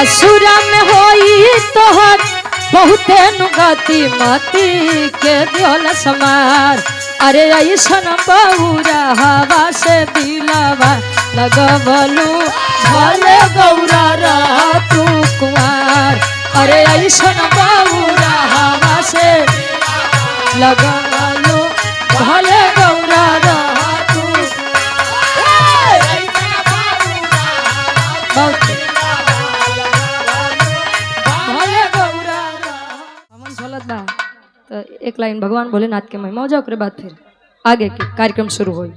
ससुरा में होई तोहर बहुते नुगति मती के दियल समार। अरे ऐसन बहुरा हवा से दिलवा लगवलू भले गौरा रह तू कुमार। अरे ऐसन बहुरा हवा से लगवलू भले गौरा रह तू। भले गौरा हमन चलत बा तो एक लाइन भगवान भोलेनाथ के महिमा हो जाओ, ओकरे बाद फिर आगे के कार्यक्रम शुरू होई।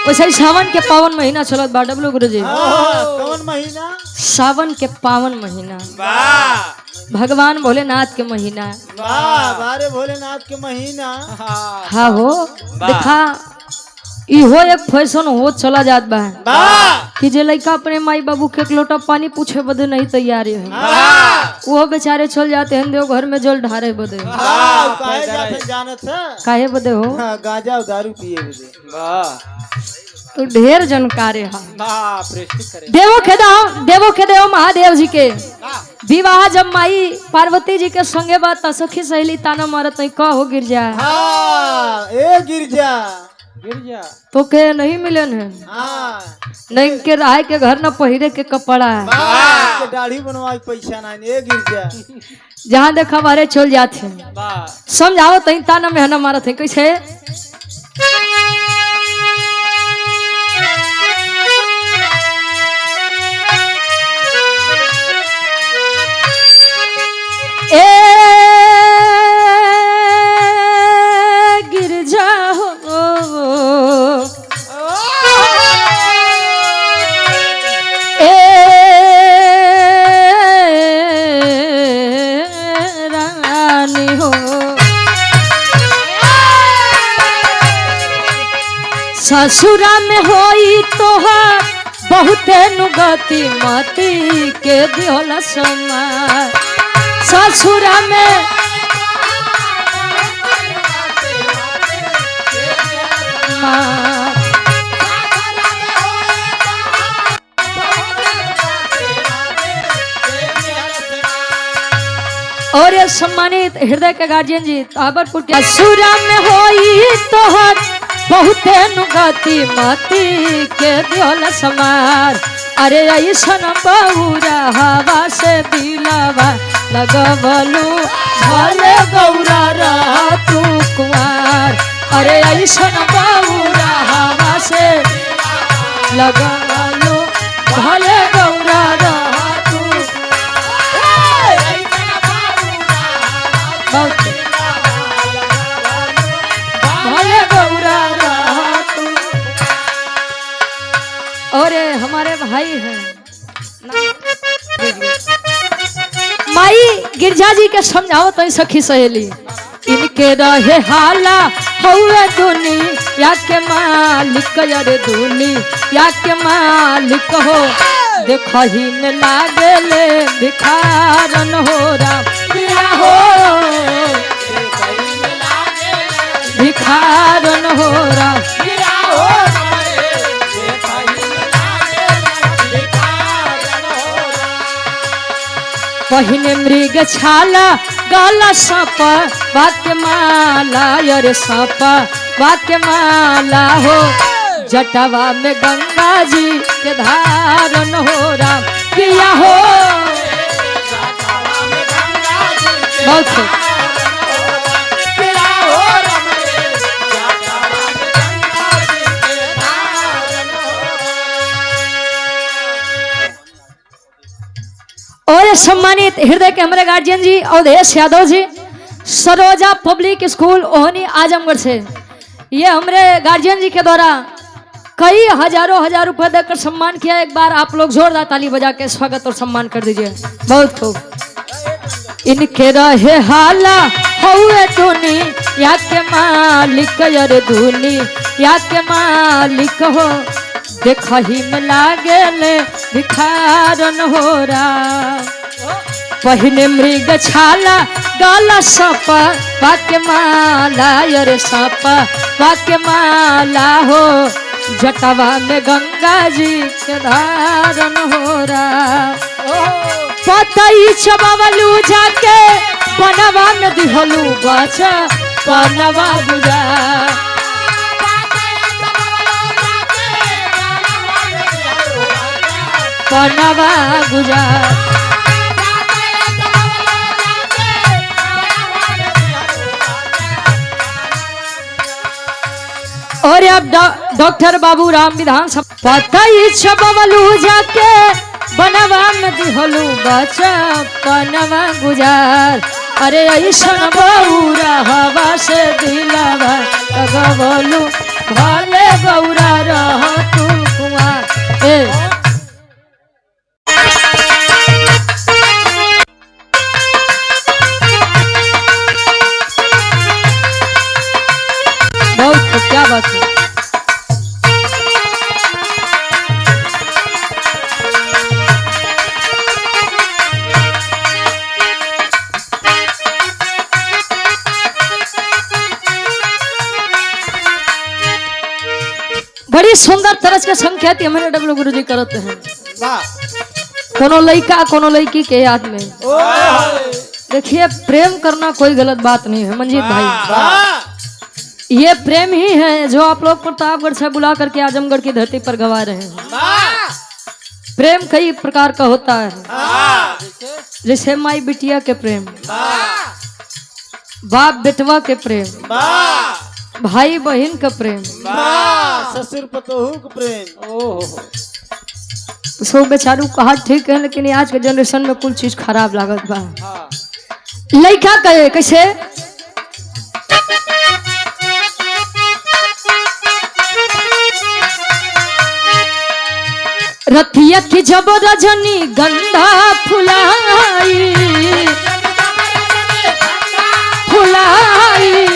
वैसे ही सावन के पावन महीना चलत बा डब्लू गुरुजी। कौन महीना? सावन के पावन महीना, भगवान भोलेनाथ के महीना। बारे भोलेनाथ के महीना। हाँ हो देखा इहो एक फैशन हो चला जात बा कि जे लड़का अपने माई बाबू के एक लोटा पानी पूछे बदे नहीं तैयार है, वो बेचारे चल जाते हैं देव घर में जल ढारे बदे। काहे बदे हो? गांजा और दारू पिए बदे। तो ढेर जानकारी है। देवो के देव महादेव जी के विवाह जब माई पार्वती जी के संगे बात सखी सहेली ताना मारत नहीं कहो गिरजा। ए गिरजा तो के नहीं मिलन है। नहीं के राय के घर न पहिरे के कपड़ा है, दाढ़ी बनवाई पैसा नहीं। ए गिरजा जहाँ देखा बारे चल जाते समझाओ तई ताना में हना मारत है कैसे। ए गिरजा हो ए रानी हो ससुरा में होई तोहार बहुते नुगति मती के दियल समार। ससुरा में और ये सम्मानित हृदय के गार्जियन जी ताबरपुर के ससुरा में होई तोहर बहुते नुगति मती के दियल समार। अरे ऐसन बहुरा हवा से दिलवा लगवलू भले गौरा रह तू कुमार। अरे ऐसन बहुरा हवा से लगवलू भले गौरा रह तू। भले गौरा रह तू। और हमारे भाई हैं माई गिरजा जी के समझाओ तो सखी सहेली इनके रहे हाला हौवे दुनिया के मालिक। अरे दुनिया के मालिक हो देखही में लागले भिखारन हो राम हो भिखारन हो राम। पहिने मृग छाला गाला साप वाक्य माला। अरे साप वाक्य माला हो जटवा में गंगा जी के धारन हो राम किया हो। बहुत और सम्मानित हृदय के हमारे गार्जियन जी अवधेश यादव जी सरोजा पब्लिक स्कूल ओहनी आजमगढ़ से ये हमारे गार्जियन जी के द्वारा कई हजार रुपए देकर सम्मान किया। एक बार आप लोग जोरदार ताली बजा के स्वागत और सम्मान कर दीजिए। बहुत खूब। इनके रहे हाला हुए टूनी या के मालिक यार धुनी या के मालिक हो देखही में लागे ले भिखारन हो रहा पहिने मृग छाला गाला सपा वाक्य माला यार सपा वाक्य माला हो जटवा में गंगा जी के धारन हो रहा पतई चबावलू जाके पनवा में दिहलू बचा पनवा गुजा पनवा गुजा और अब डॉक्टर बाबू राम विधान सब पतई चबावलू जाके बनवा में दिहलू बचा पनवा गुजार अरे ऐसन बौरा हवा से दिलावा गवलू भले बौरा रह तू कुमार ए बहुत तो क्या बात है बड़ी सुंदर तरह के संख्याती हमारे डब्लू गुरु जी करते हैं कोनो लड़का कोनो लड़की के याद में देखिए प्रेम करना कोई गलत बात नहीं है मंजीत भाई ये प्रेम ही है जो आप लोग प्रतापगढ़ से बुला करके आजमगढ़ की धरती पर गवा रहे हैं प्रेम कई प्रकार का होता है जैसे माई बिटिया के प्रेम बाप बेटवा के प्रेम भाई बहन का प्रेम ससुर पतोहू का प्रेम सो बेचारू कहा ठीक है लेकिन आज के जनरेशन में कुल चीज खराब लागत बा लड़का कहे कैसे रतिया की जब रजनी गंधा फुलाई फुलाई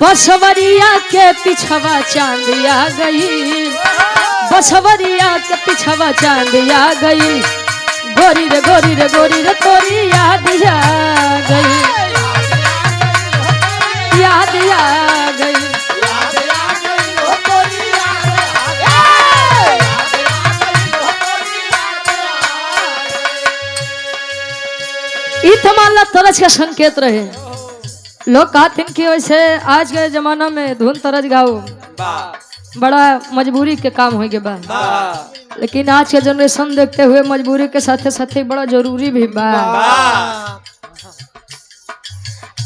बसवरिया के पिछवा चांदिया गई बसवरिया के पिछवा चांदिया गई गोरी रे गोरी रे गोरी रे तोरी याद आ गई याद आ गई इतमाला तरज का संकेत रहे लोग कहते हैं कि वैसे आज के जमाना में धुन तरज गाओ बड़ा मजबूरी के काम हो गया बा लेकिन आज के जनरेशन देखते हुए मजबूरी के साथे साथे बड़ा जरूरी भी बा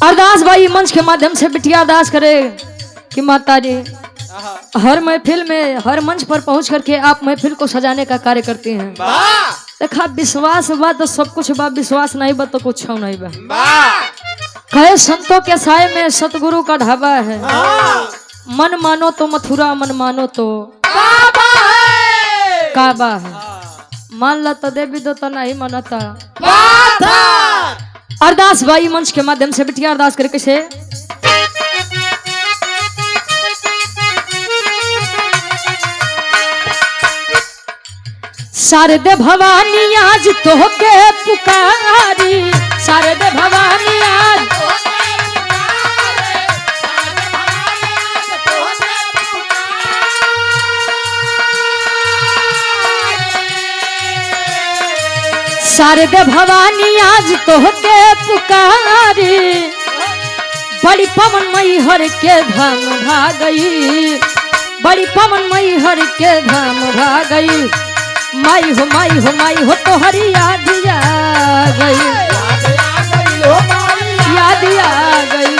अरदास भाई मंच के माध्यम से बिटिया अरदास करे कि माता जी हर महफिल में हर मंच पर पहुंच करके आप महफिल को सजाने का कार्य करते हैं देखा विश्वास बा तो सब कुछ बा विश्वास नहीं बा तो कुछ नहीं बा कहे संतों के साय में सतगुरु का ढाबा है मन मानो तो मथुरा मन मानो तो काबा है मान ला तो देवी दो तो नहीं मानता अरदास भाई मंच के माध्यम से बिटिया अरदास करे कैसे शारदे भवानी आज तोहके पुकारी शारदे भवानी आज शारदे भवानी आज तोहके पुकारी बड़ी पवन मई हर के धाम भागई बड़ी पवन मई हर के धाम भागई माई हो तोहरी याद आ गई याद आ गई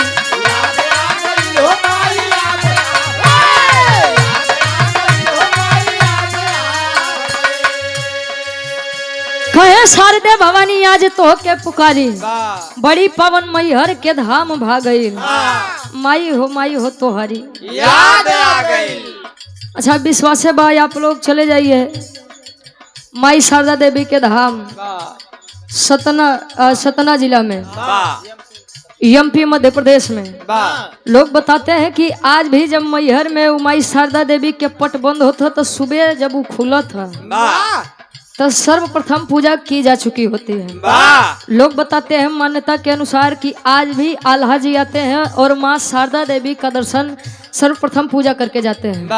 कहे शारदे भवानी आज तो के पुकारी बड़ी पवन मैहर के धाम भागई माई हो तो हरी याद आ गई। अच्छा विश्वास है भाई आप लोग चले जाइए माई शारदा देवी के धाम सतना जिला में एमपी मध्य प्रदेश में। लोग बताते हैं कि आज भी जब मैहर में माई शारदा देवी के पट बंद होता तो सुबह जब वो खुला था तो सर्वप्रथम पूजा की जा चुकी होती है। लोग बताते हैं मान्यता के अनुसार कि आज भी आल्हा जी आते हैं और माँ शारदा देवी का दर्शन सर्वप्रथम पूजा करके जाते हैं।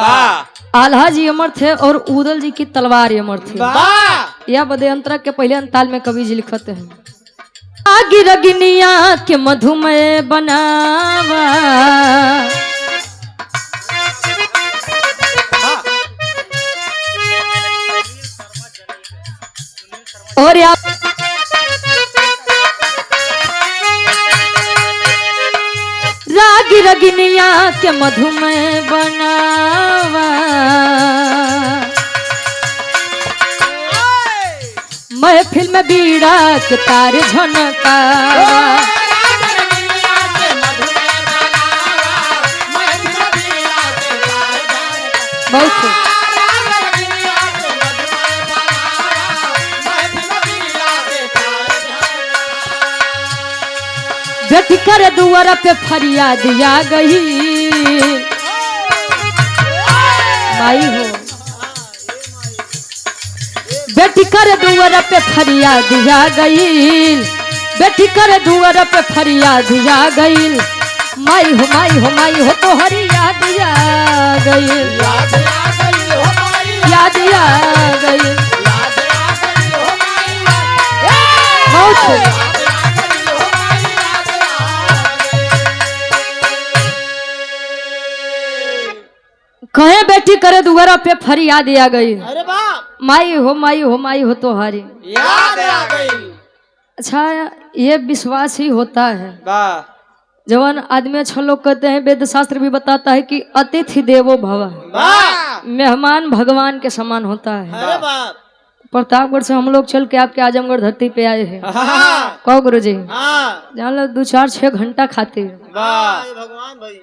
आल्हा जी अमर थे और उदल जी की तलवार अमर थी। यह बदयंत्र के पहले अंताल में कवि जी लिखते हैं आगी रगनिया के मधुमय बनावा और रागी रगनिया के मधुमय बनावा महफिल में बीड़ा के तार झनका बहुत बेटी कर दुआरा पे फरियाद आ गई माई हो बेटी कर दुआरा पे फरियाद आ गई बेटी कर दुआरा पे फरियाद आ गई माई हो तो हरी याद आ गई याद आ गई बहुत कहे बेटी करे दुआरा पे फरियाद आ गई अरे बाप माई हो तो हरी याद आ गई। अच्छा ये विश्वास ही होता है जवान आदमी अच्छा लोग कहते हैं वेद शास्त्र भी बताता है कि अतिथि देवो भव मेहमान भगवान के समान होता है। अरे बाप प्रतापगढ़ से हम लोग चल के आपके आजमगढ़ धरती पे आए हैं। कहो गुरु जी जहाँ लोग 2-4-6 घंटा खाते भगवान भाई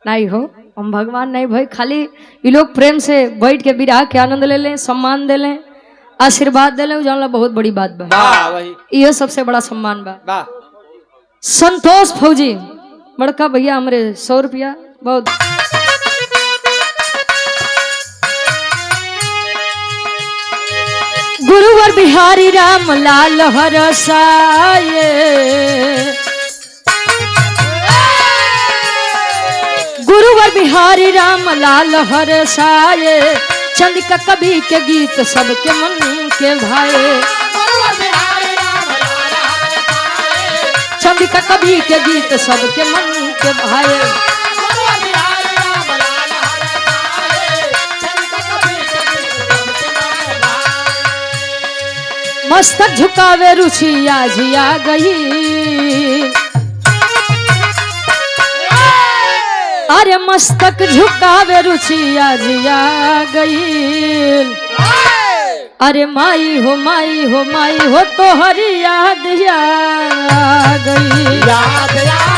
नहीं हो हम भगवान नहीं भाई खाली ये लोग प्रेम से बैठ के विराह के आनंद ले लें सम्मान दे लें आशीर्वाद दे लें जानला बहुत बड़ी बात बा ये सबसे बड़ा सम्मान बा। संतोष फौजी बड़का भैया हमरे 100 रुपया बहुत गुरुवर बिहारी राम लाल हरसाए गुरुवर बिहारी राम लाल हरसाए चंद्रिका कवि के गीत सबके मन के भाए चंद्रिका कवि के गीत सबके मन के भाए मस्तक झुकावे रुचि आज आ गई अरे मस्तक झुकावे रुचि आज आ गई अरे माई हो तो हरी याद आ गई।